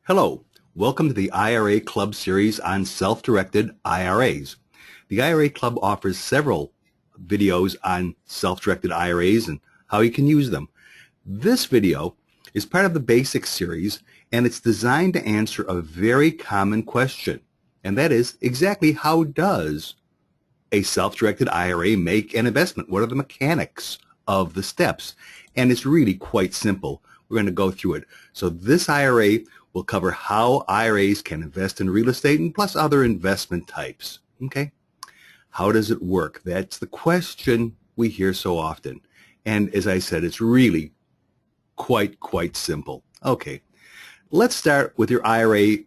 Hello, welcome to the IRA Club series on self-directed IRAs. The IRA Club offers several videos on self-directed IRAs and how you can use them. This video is part of the Basics series, and it's designed to answer a very common question, and that is exactly how does a self-directed IRA make an investment? What are the mechanics of the steps? And it's really quite simple. We're going to go through it. So this IRA will cover how IRAs can invest in real estate and plus other investment types. Okay? How does it work? That's the question we hear so often. And as I said, it's really quite simple. Okay. Let's start with your IRA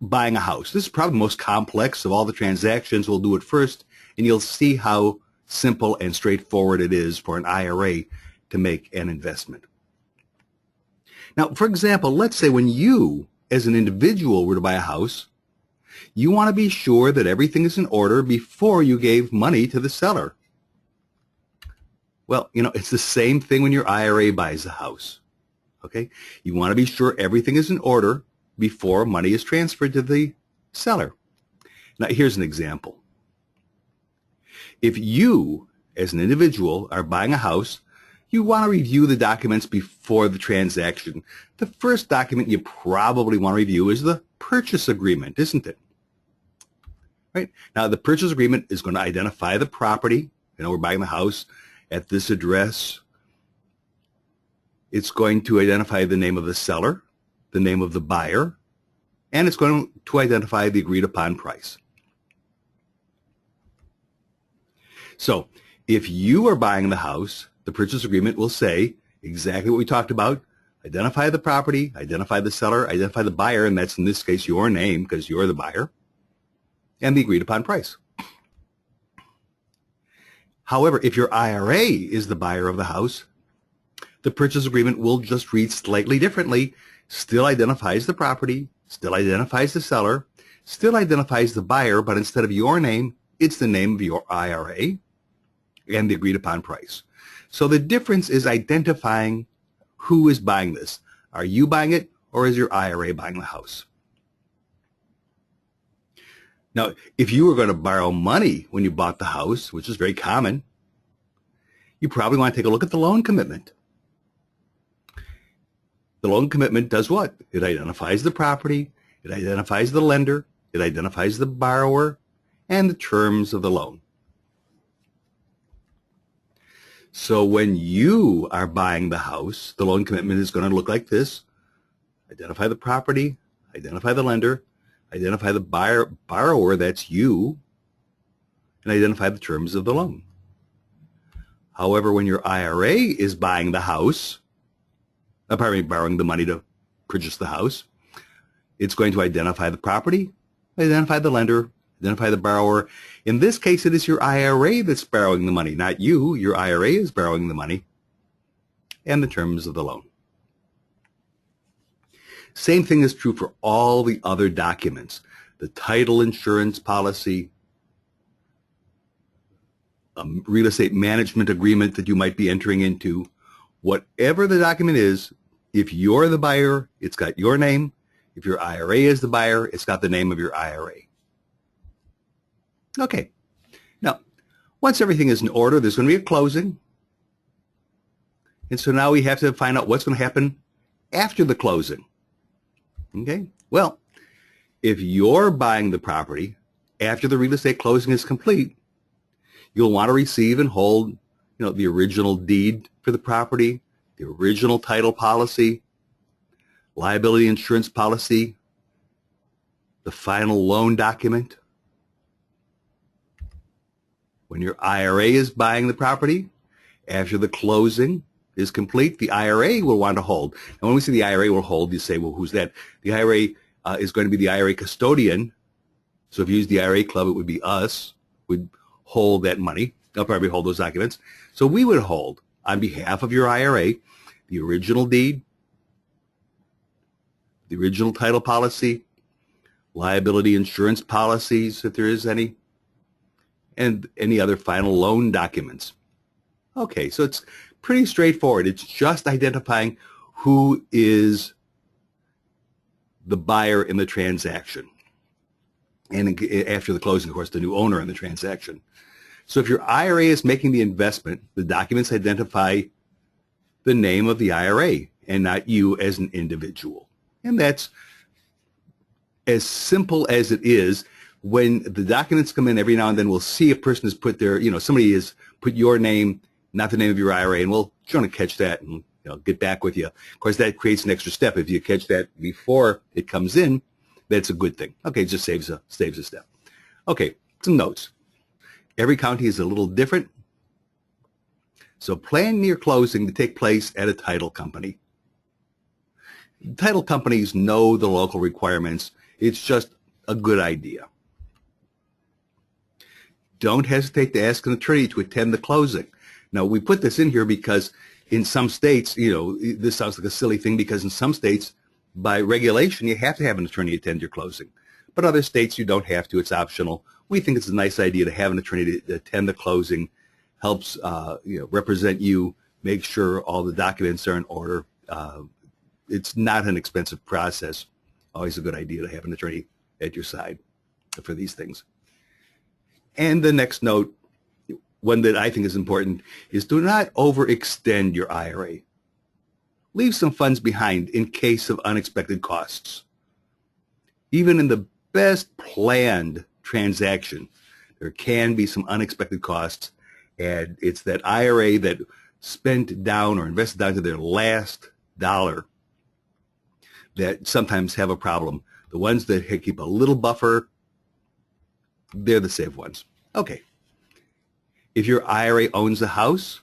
buying a house. This is probably the most complex of all the transactions. We'll do it first, and you'll see how simple and straightforward it is for an IRA to make an investment. Now, for example, let's say when you, as an individual, were to buy a house, you want to be sure that everything is in order before you gave money to the seller. Well, it's the same thing when your IRA buys a house. Okay? You want to be sure everything is in order before money is transferred to the seller. Now, here's an example. If you, as an individual, are buying a house, you want to review the documents before the transaction. The first document you probably want to review is the purchase agreement, isn't it? Right? Now, the purchase agreement is going to identify the property. We're buying the house at this address. It's going to identify the name of the seller, the name of the buyer, and it's going to identify the agreed upon price. So, if you are buying the house, the purchase agreement will say exactly what we talked about. Identify the property, identify the seller, identify the buyer, and that's in this case your name because you're the buyer, and the agreed upon price. However, if your IRA is the buyer of the house, the purchase agreement will just read slightly differently. Still identifies the property, still identifies the seller, still identifies the buyer, but instead of your name, it's the name of your IRA and the agreed upon price. So the difference is identifying who is buying this. Are you buying it, or is your IRA buying the house? Now, if you were going to borrow money when you bought the house, which is very common, you probably want to take a look at the loan commitment. The loan commitment does what? It identifies the property, it identifies the lender, it identifies the borrower, and the terms of the loan. So when you are buying the house, the loan commitment is going to look like this. Identify the property, identify the lender, identify the borrower, that's you, and identify the terms of the loan. However, when your IRA is buying the house, borrowing the money to purchase the house, it's going to identify the property, identify the lender, identify the borrower. In this case, it is your IRA that's borrowing the money, not you. Your IRA is borrowing the money, and the terms of the loan. Same thing is true for all the other documents. The title insurance policy, a real estate management agreement that you might be entering into, whatever the document is, if you're the buyer, it's got your name. If your IRA is the buyer, it's got the name of your IRA. Okay. Now, once everything is in order, there's going to be a closing. And so now we have to find out what's going to happen after the closing. Okay? Well, if you're buying the property after the real estate closing is complete, you'll want to receive and hold, the original deed for the property, the original title policy, liability insurance policy, the final loan document. When your IRA is buying the property, after the closing is complete, the IRA will want to hold. And when we say the IRA will hold, you say, well, who's that? The IRA is going to be the IRA custodian. So if you use the IRA Club, it would be us. We'd hold that money. They'll probably hold those documents. So we would hold, on behalf of your IRA, the original deed, the original title policy, liability insurance policies, if there is any, and any other final loan documents. Okay, so it's pretty straightforward. It's just identifying who is the buyer in the transaction. And after the closing, of course, the new owner in the transaction. So if your IRA is making the investment, the documents identify the name of the IRA and not you as an individual. And that's as simple as it is. When the documents come in, every now and then we'll see a person has put their, somebody has put your name, not the name of your IRA, and we'll try to catch that and get back with you. Of course, that creates an extra step. If you catch that before it comes in, that's a good thing. Okay, it just saves a step. Okay, some notes. Every county is a little different. So plan your closing to take place at a title company. Title companies know the local requirements. It's just a good idea. Don't hesitate to ask an attorney to attend the closing. Now, we put this in here because in some states, this sounds like a silly thing because in some states, by regulation, you have to have an attorney attend your closing. But other states, you don't have to. It's optional. We think it's a nice idea to have an attorney to attend the closing. Helps represent you, make sure all the documents are in order. It's not an expensive process. Always a good idea to have an attorney at your side for these things. And the next note, one that I think is important, is do not overextend your IRA. Leave some funds behind in case of unexpected costs. Even in the best planned transaction, there can be some unexpected costs, and it's that IRA that spent down or invested down to their last dollar that sometimes have a problem. The ones that keep a little buffer, they're the safe ones. Okay. If your IRA owns the house,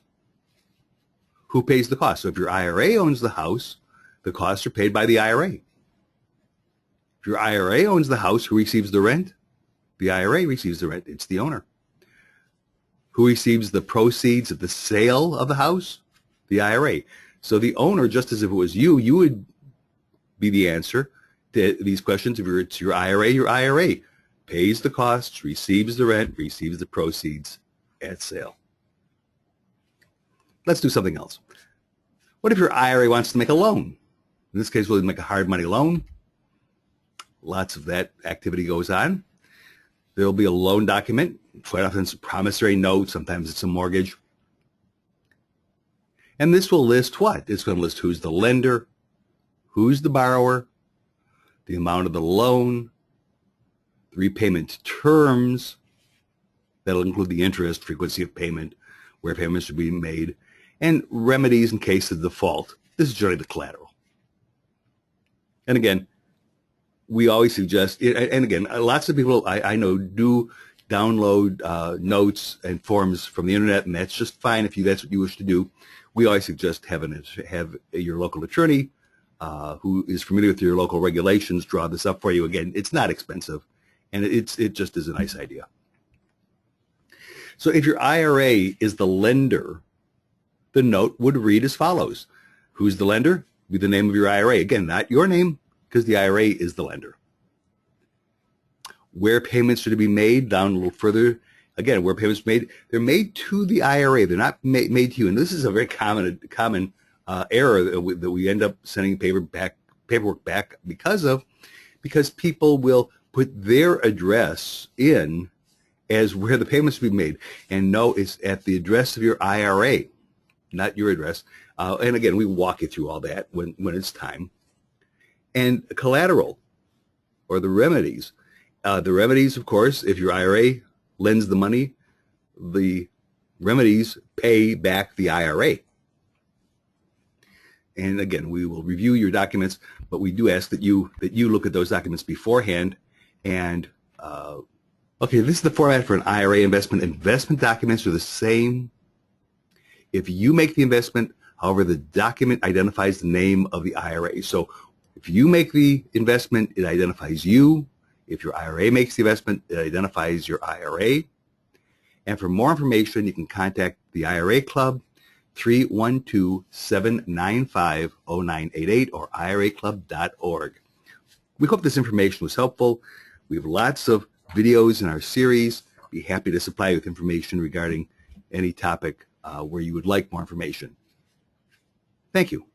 who pays the cost? So if your IRA owns the house, the costs are paid by the IRA. If your IRA owns the house, who receives the rent? The IRA receives the rent. It's the owner. Who receives the proceeds of the sale of the house? The IRA. So the owner, just as if it was you would be the answer to these questions. If it's your IRA pays the costs, receives the rent, receives the proceeds at sale. Let's do something else. What if your IRA wants to make a loan? In this case, we'll make a hard money loan. Lots of that activity goes on. There will be a loan document. Quite often it's a promissory note. Sometimes it's a mortgage. And this will list what? It's going to list who's the lender, who's the borrower, the amount of the loan, the repayment terms. That'll include the interest, frequency of payment, where payments should be made, and remedies in case of default. This is generally the collateral. And again, we always suggest, and again, lots of people I know do download notes and forms from the internet, and that's just fine if that's what you wish to do. We always suggest have your local attorney who is familiar with your local regulations draw this up for you. Again, it's not expensive, and it just is a nice idea. So if your IRA is the lender, the note would read as follows. Who's the lender? Be the name of your IRA. Again, not your name, because the IRA is the lender. Where payments are to be made, down a little further. Again, where payments are made, they're made to the IRA. They're not made to you. And this is a very common error that we end up sending paperwork back because people will put their address in as where the payments will be made. And no, it's at the address of your IRA, not your address. And again, we walk you through all that when it's time. And collateral, or the remedies. The remedies, of course, if your IRA lends the money, the remedies pay back the IRA. And again, we will review your documents, but we do ask that you look at those documents beforehand. And okay, this is the format for an IRA investment. Investment documents are the same if you make the investment. However, the document identifies the name of the IRA. So if you make the investment, it identifies you. If your IRA makes the investment, it identifies your IRA. And for more information, you can contact the IRA Club, 312-795-0988 or iraclub.org. We hope this information was helpful. We have lots of videos in our series. Be happy to supply you with information regarding any topic where you would like more information. Thank you.